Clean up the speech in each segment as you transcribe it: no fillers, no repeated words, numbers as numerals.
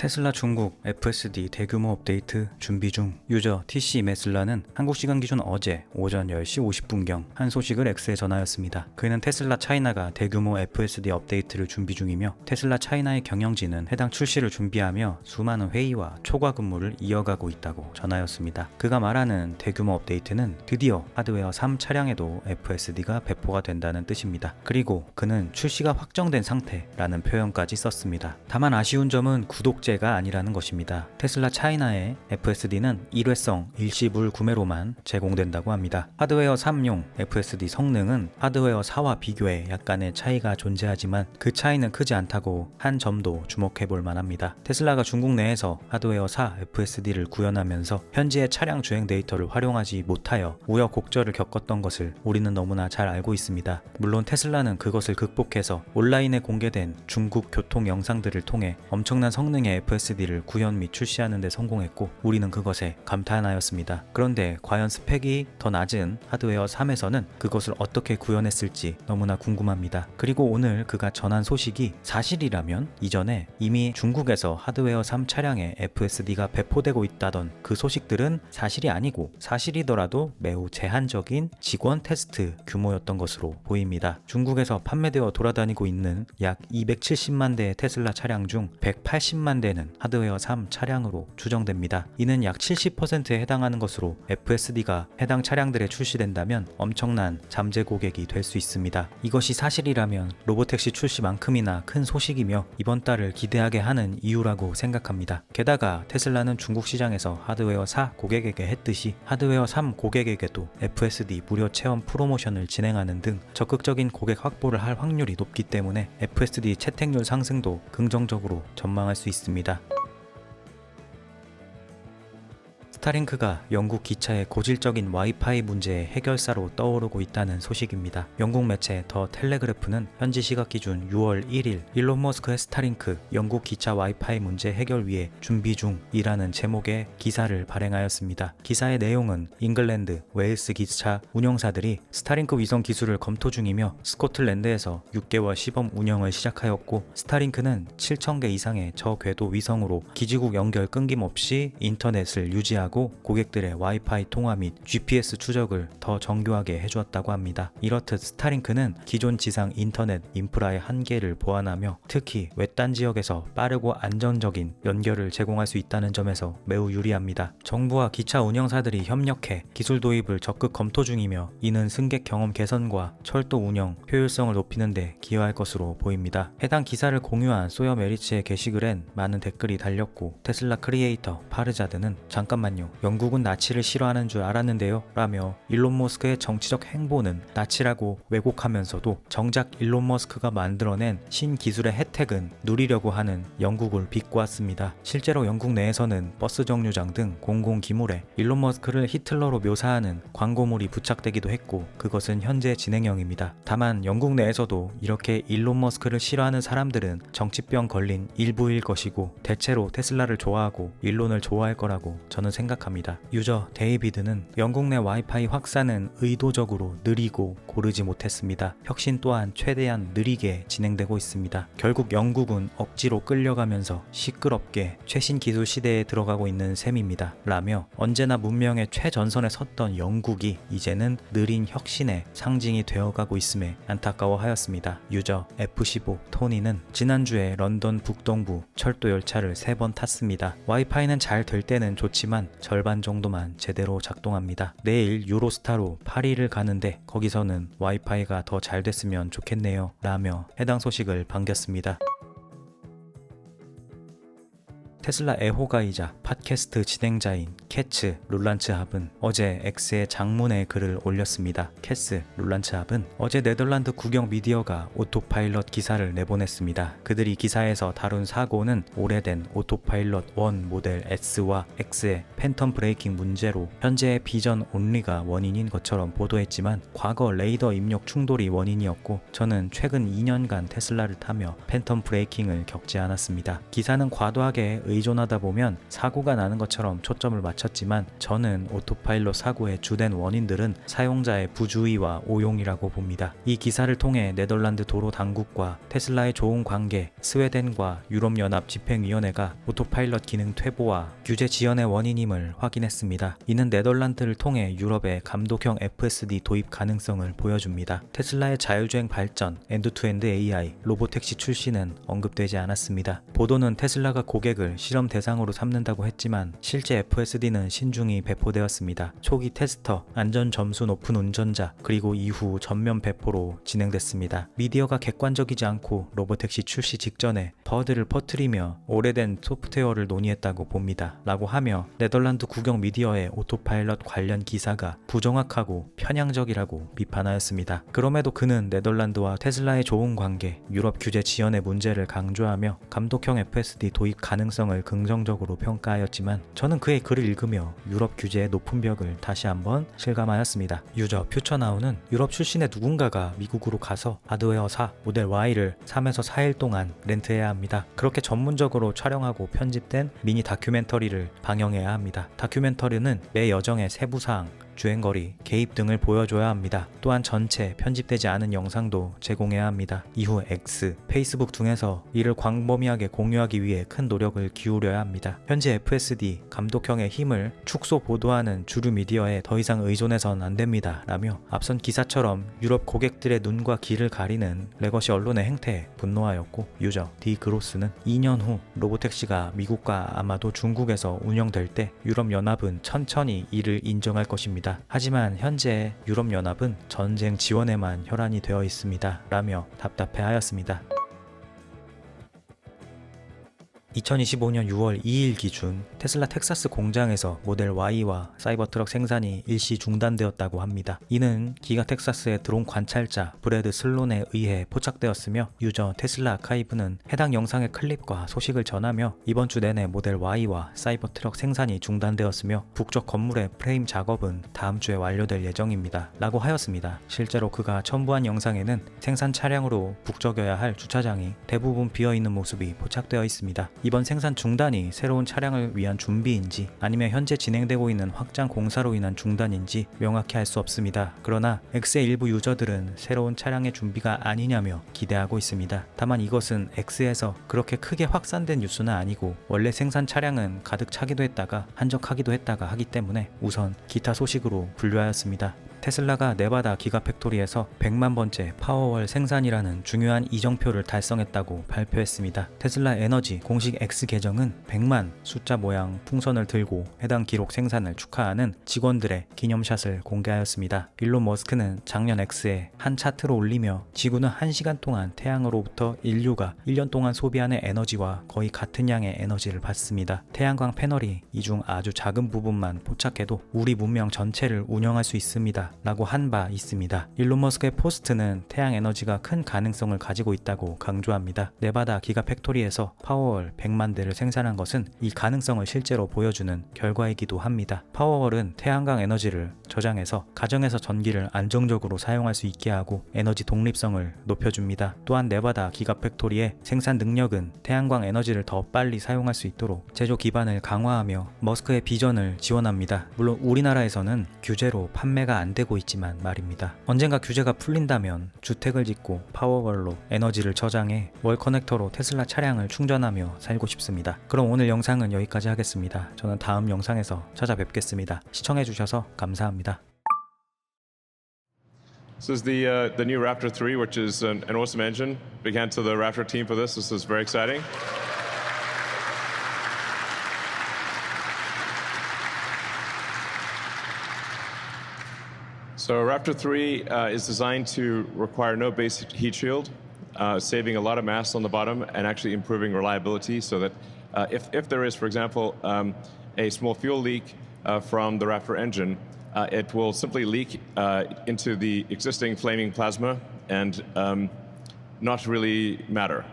테슬라 중국 FSD 대규모 업데이트 준비 중. 유저 TC 메슬라는 한국 시간 기준 어제 오전 10시 50분경 한 소식을 X에 전하였습니다. 그는 테슬라 차이나가 대규모 FSD 업데이트를 준비 중이며 테슬라 차이나의 경영진은 해당 출시를 준비하며 수많은 회의와 초과 근무를 이어가고 있다고 전하였습니다. 그가 말하는 대규모 업데이트는 드디어 하드웨어 3 차량에도 FSD가 배포가 된다는 뜻입니다. 그리고 그는 출시가 확정된 상태라는 표현까지 썼습니다. 다만 아쉬운 점은 구독제가 아니라는 것입니다. 테슬라 차이나의 FSD는 일회성 일시불 구매로만 제공된다고 합니다. 하드웨어 3용 FSD 성능은 하드웨어 4와 비교해 약간의 차이가 존재하지만 그 차이는 크지 않다고 한 점도 주목해 볼 만합니다. 테슬라가 중국 내에서 하드웨어 4 FSD를 구현하면서 현지의 차량 주행 데이터를 활용하지 못하여 우여곡절을 겪었던 것을 우리는 너무나 잘 알고 있습니다. 물론 테슬라는 그것을 극복해서 온라인에 공개된 중국 교통 영상들을 통해 엄청난 성능의 FSD를 구현 및 출시하는 데 성공했고 우리는 그것에 감탄하였습니다. 그런데 과연 스펙이 더 낮은 하드웨어 3에서는 그것을 어떻게 구현했을지 너무나 궁금합니다. 그리고 오늘 그가 전한 소식이 사실이라면 이전에 이미 중국에서 하드웨어 3 차량에 FSD가 배포되고 있다던 그 소식들은 사실이 아니고 사실이더라도 매우 제한적인 직원 테스트 규모였던 것으로 보입니다. 중국에서 판매되어 돌아다니고 있는 약 270만 대의 테슬라 차량 중 180만 대는 하드웨어 3 차량으로 추정됩니다. 이는 약 70%에 해당하는 것으로 FSD가 해당 차량들에 출시된다면 엄청난 잠재 고객이 될 수 있습니다. 이것이 사실이라면 로보택시 출시만큼이나 큰 소식이며 이번 달을 기대하게 하는 이유라고 생각합니다. 게다가 테슬라는 중국 시장에서 하드웨어 4 고객에게 했듯이 하드웨어 3 고객에게도 FSD 무료 체험 프로모션을 진행하는 등 적극적인 고객 확보를 할 확률이 높기 때문에 FSD 채택률 상승도 긍정적으로 전망할 수 있습니다. 스타링크가 영국 기차의 고질적인 와이파이 문제의 해결사로 떠오르고 있다는 소식입니다. 영국 매체 더 텔레그래프는 현지 시각 기준 6월 1일 일론 머스크의 스타링크 영국 기차 와이파이 문제 해결 위해 준비 중이라는 제목의 기사를 발행하였습니다. 기사의 내용은 잉글랜드, 웨일스 기차 운영사들이 스타링크 위성 기술을 검토 중이며 스코틀랜드에서 6개월 시범 운영을 시작하였고 스타링크는 7,000개 이상의 저궤도 위성으로 기지국 연결 끊김없이 인터넷을 유지하고 고객들의 와이파이 통화 및 GPS 추적을 더 정교하게 해주었다고 합니다. 이렇듯 스타링크는 기존 지상 인터넷 인프라의 한계를 보완하며 특히 외딴 지역에서 빠르고 안정적인 연결을 제공할 수 있다는 점에서 매우 유리합니다. 정부와 기차 운영사들이 협력해 기술 도입을 적극 검토 중이며 이는 승객 경험 개선과 철도 운영 효율성을 높이는 데 기여할 것으로 보입니다. 해당 기사를 공유한 소여 메리츠의 게시글엔 많은 댓글이 달렸고 테슬라 크리에이터 파르자드는 잠깐만요. 영국은 나치를 싫어하는 줄 알았는데요 라며 일론 머스크의 정치적 행보는 나치라고 왜곡하면서도 정작 일론 머스크가 만들어낸 신기술의 혜택은 누리려고 하는 영국을 비꼬았습니다. 실제로 영국 내에서는 버스 정류장 등 공공기물에 일론 머스크를 히틀러로 묘사하는 광고물이 부착되기도 했고 그것은 현재 진행형입니다. 다만 영국 내에서도 이렇게 일론 머스크를 싫어하는 사람들은 정치병 걸린 일부일 것이고 대체로 테슬라를 좋아하고 일론을 좋아할 거라고 저는 생각합니다. 유저 데이비드는 영국 내 와이파이 확산은 의도적으로 느리고 고르지 못했습니다. 혁신 또한 최대한 느리게 진행되고 있습니다. 결국 영국은 억지로 끌려가면서 시끄럽게 최신 기술 시대에 들어가고 있는 셈입니다. 라며 언제나 문명의 최전선에 섰던 영국이 이제는 느린 혁신의 상징이 되어가고 있음에 안타까워하였습니다. 유저 F15 토니는 지난주에 런던 북동부 철도 열차를 3번 탔습니다. 와이파이는 잘 될 때는 좋지만 절반 정도만 제대로 작동합니다. 내일 유로스타로 파리를 가는데 거기서는 와이파이가 더 잘 됐으면 좋겠네요 라며 해당 소식을 반겼습니다. 테슬라 애호가이자 팟캐스트 진행자인 캐츠 룰란츠합은 어제 X에 장문의 글을 올렸습니다. 캐스 룰란츠합은 어제 네덜란드 국영 미디어가 오토파일럿 기사를 내보냈습니다. 그들이 기사에서 다룬 사고는 오래된 오토파일럿 1 모델 S와 X의 팬텀 브레이킹 문제로 현재의 비전 온리가 원인인 것처럼 보도했지만 과거 레이더 입력 충돌이 원인이었고 저는 최근 2년간 테슬라를 타며 팬텀 브레이킹을 겪지 않았습니다. 기사는 과도하게 의존하다 보면 사고가 나는 것처럼 초점을 맞췄지만 저는 오토파일럿 사고의 주된 원인들은 사용자의 부주의와 오용이라고 봅니다. 이 기사를 통해 네덜란드 도로 당국과 테슬라의 좋은 관계, 스웨덴과 유럽연합 집행위원회가 오토파일럿 기능 퇴보와 규제 지연의 원인임을 확인했습니다. 이는 네덜란드를 통해 유럽의 감독형 FSD 도입 가능성을 보여줍니다. 테슬라의 자율주행 발전, 엔드투엔드 AI, 로보택시 출시는 언급되지 않았습니다. 보도는 테슬라가 고객을 실험 대상으로 삼는다고 했지만 실제 FSD는 신중히 배포되었습니다. 초기 테스터, 안전 점수 높은 운전자, 그리고 이후 전면 배포로 진행됐습니다. 미디어가 객관적이지 않고 로보택시 출시 직전에 버드를 퍼뜨리며 오래된 소프트웨어를 논의했다고 봅니다. 라고 하며 네덜란드 국영 미디어의 오토파일럿 관련 기사가 부정확하고 편향적이라고 비판하였습니다. 그럼에도 그는 네덜란드와 테슬라의 좋은 관계, 유럽 규제 지연의 문제를 강조하며 감독형 FSD 도입 가능성을 긍정적으로 평가하였지만 저는 그의 글을 읽으며 유럽 규제의 높은 벽을 다시 한번 실감하였습니다. 유저 퓨처나우는 유럽 출신의 누군가가 미국으로 가서 하드웨어사 모델 Y를 3에서 4일 동안 렌트해야 합니다. 그렇게 전문적으로 촬영하고 편집된 미니 다큐멘터리를 방영해야 합니다. 다큐멘터리는 매 여정의 세부사항, 주행거리, 개입 등을 보여줘야 합니다. 또한 전체 편집되지 않은 영상도 제공해야 합니다. 이후 X, 페이스북 등에서 이를 광범위하게 공유하기 위해 큰 노력을 기울여야 합니다. 현재 FSD, 감독형의 힘을 축소 보도하는 주류 미디어에 더 이상 의존해선 안 됩니다. 라며 앞선 기사처럼 유럽 고객들의 눈과 귀를 가리는 레거시 언론의 행태에 분노하였고 유저 D 그로스는 2년 후 로보택시가 미국과 아마도 중국에서 운영될 때 유럽연합은 천천히 이를 인정할 것입니다. 하지만 현재 유럽연합은 전쟁 지원에만 혈안이 되어 있습니다. 라며 답답해하였습니다. 2025년 6월 2일 기준 테슬라 텍사스 공장에서 모델 Y와 사이버트럭 생산이 일시 중단되었다고 합니다. 이는 기가 텍사스의 드론 관찰자 브래드 슬론에 의해 포착되었으며 유저 테슬라 아카이브는 해당 영상의 클립과 소식을 전하며 이번 주 내내 모델 Y와 사이버트럭 생산이 중단되었으며 북쪽 건물의 프레임 작업은 다음 주에 완료될 예정입니다. 라고 하였습니다. 실제로 그가 첨부한 영상에는 생산 차량으로 북적여야 할 주차장이 대부분 비어있는 모습이 포착되어 있습니다. 이번 생산 중단이 새로운 차량을 위한 준비인지 아니면 현재 진행되고 있는 확장 공사로 인한 중단인지 명확히 알 수 없습니다. 그러나 X의 일부 유저들은 새로운 차량의 준비가 아니냐며 기대하고 있습니다. 다만 이것은 X에서 그렇게 크게 확산된 뉴스는 아니고 원래 생산 차량은 가득 차기도 했다가 한적하기도 했다가 하기 때문에 우선 기타 소식으로 분류하였습니다. 테슬라가 네바다 기가팩토리에서 100만 번째 파워월 생산이라는 중요한 이정표를 달성했다고 발표했습니다. 테슬라 에너지 공식 X 계정은 100만 숫자 모양 풍선을 들고 해당 기록 생산을 축하하는 직원들의 기념샷을 공개하였습니다. 일론 머스크는 작년 X에 한 차트로 올리며 지구는 1시간 동안 태양으로부터 인류가 1년 동안 소비하는 에너지와 거의 같은 양의 에너지를 받습니다. 태양광 패널이 이 중 아주 작은 부분만 포착해도 우리 문명 전체를 운영할 수 있습니다. 라고 한 바 있습니다. 일론 머스크의 포스트는 태양 에너지가 큰 가능성을 가지고 있다고 강조합니다. 네바다 기가팩토리에서 파워월 100만 대를 생산한 것은 이 가능성을 실제로 보여주는 결과이기도 합니다. 파워월은 태양광 에너지를 저장해서 가정에서 전기를 안정적으로 사용할 수 있게 하고 에너지 독립성을 높여줍니다. 또한 네바다 기가팩토리의 생산 능력은 태양광 에너지를 더 빨리 사용할 수 있도록 제조 기반을 강화하며 머스크의 비전을 지원합니다. 물론 우리나라에서는 규제로 판매가 안 되고 있지만 말입니다. 언젠가 규제가 풀린다면 주택을 짓고 파워월로 에너지를 저장해 월 커넥터로 테슬라 차량을 충전하며 살고 싶습니다. 그럼 오늘 영상은 여기까지 하겠습니다. 저는 다음 영상에서 찾아뵙겠습니다. 시청해주셔서 감사합니다. This is the new Raptor 3, which is an awesome engine. Big hand to the Raptor team for this. This is very exciting. So Raptor 3 is designed to require no base heat shield, saving a lot of mass on the bottom and actually improving reliability so that if there is, for example, a small fuel leak from the Raptor engine, it will simply leak into the existing flaming plasma and not really matter.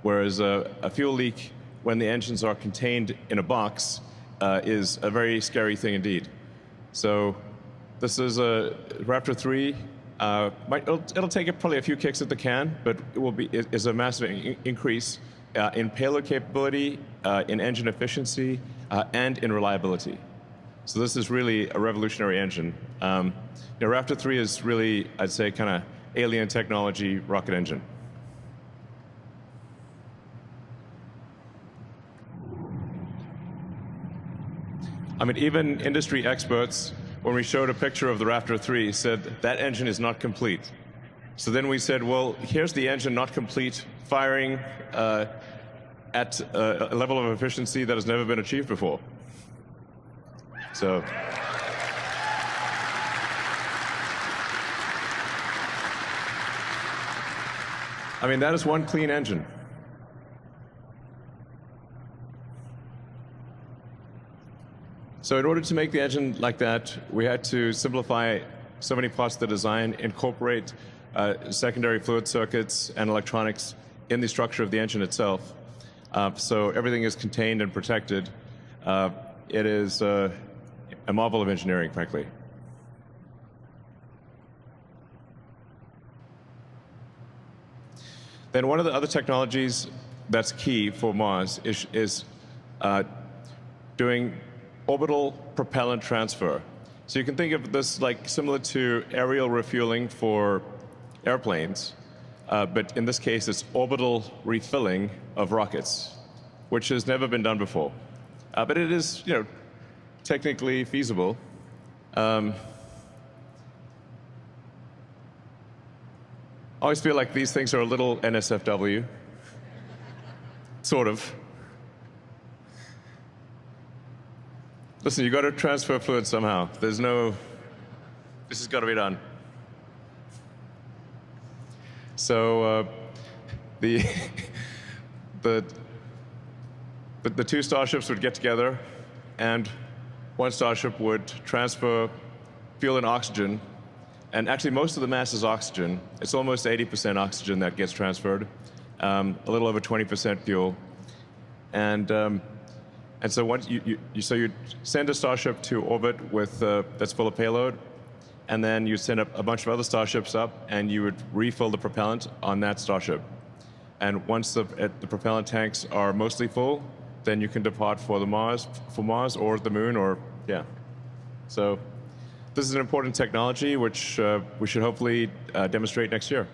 Whereas a fuel leak when the engines are contained in a box is a very scary thing indeed. So this is a Raptor 3. It'll take it probably a few kicks at the can, but it is a massive increase in payload capability, in engine efficiency, and in reliability. So this is really a revolutionary engine. Raptor 3 is really, I'd say, kind of alien technology rocket engine. I mean, even industry experts, when we showed a picture of the Raptor 3, said that engine is not complete. So then we said, well, here's the engine not complete, firing at a level of efficiency that has never been achieved before. So. I mean, that is one clean engine. So in order to make the engine like that, we had to simplify so many parts of the design, incorporate secondary fluid circuits and electronics in the structure of the engine itself. So everything is contained and protected. It is a marvel of engineering, frankly. Then one of the other technologies that's key for Mars is doing orbital propellant transfer. So you can think of this like similar to aerial refueling for airplanes, but in this case it's orbital refilling of rockets, which has never been done before. But it is, technically feasible. I always feel like these things are a little NSFW, sort of. Listen, you got to transfer fluid somehow. This has got to be done. So the two starships would get together, and one starship would transfer fuel and oxygen. And actually, most of the mass is oxygen. It's almost 80% oxygen that gets transferred, a little over 20% fuel. And so once you send a starship to orbit with that's full of payload, and then you send a bunch of other starships up, and you would refill the propellant on that starship. And once the propellant tanks are mostly full, then you can depart for Mars or the Moon, or yeah. So this is an important technology which we should hopefully demonstrate next year.